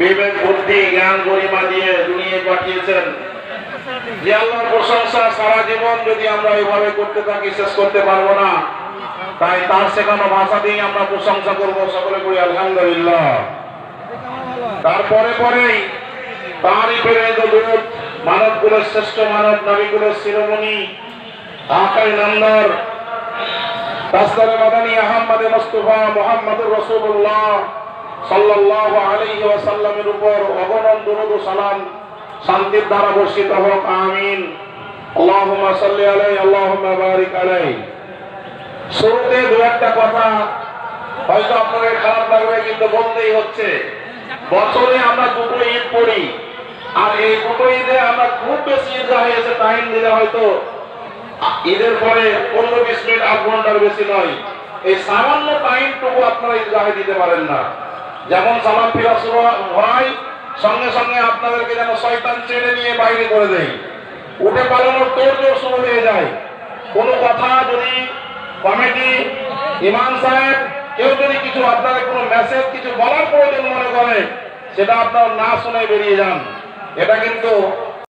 বিবেক বুদ্ধি জ্ঞান গরিমা দিয়ে দুনিয়ায় পাঠিয়েছেন। যে আল্লাহর প্রশংসা সারা জীবন যদি আমরা এইভাবে করতে থাকি শেষ করতে পারবো না। তাই তার শেখানো ভাষা দিয়ে আমরা প্রশংসা করবো, সকলে করি আলহামদুলিল্লাহ। তারপরে পরেই তারই প্রেরিত দূত, মানব কুলের শ্রেষ্ঠ মানব, নবী কুলের শিরোমণি, আকাই নামদার দাস্তারে মাদানী আহমদ মুস্তাফা মুহাম্মদুর রাসূলুল্লাহ সাল্লাল্লাহু আলাইহি ওয়াসাল্লামের উপর অগণন দুরূদ ও সালাম শান্তির ধারা বর্ষিত হোক, আমিন। আল্লাহুম্মা সাল্লি আলাইহি আল্লাহুম্মা বারিক আলাইহি। শুরুতে দু একটা কথা হয়তো আপনাদের খারাপ লাগবে, কিন্তু বলতেই হচ্ছে। বছরে আমরা দুটো ঈদ পড়ি, আর এই দুটো ঈদে আমরা খুব বেশি ঈদগাহে এসে টাইম দিলে হয়তো ঈদের পরে 15-20 মিনিট 8 ঘন্টার বেশি নয়। এই সামান্য টাইমটুকু আপনারা ঈদগাহে দিতে পারেন না। যেমন সালাম ফিরা শুরু হয়, সঙ্গে সঙ্গে আপনাদেরকে যেন শয়তান ছেড়ে নিয়ে বাইরে করে দেয়, উঠে পালানোর তোড়জোড় শুরু হয়ে যায়। কোনো কথা যদি কমিটি, ইমাম সাহেব কেউ যদি কিছু আপনাদের কোনো মেসেজ কিছু বলার প্রয়োজন মনে করে, সেটা আপনারা না শুনে বেরিয়ে যান। এটা কিন্তু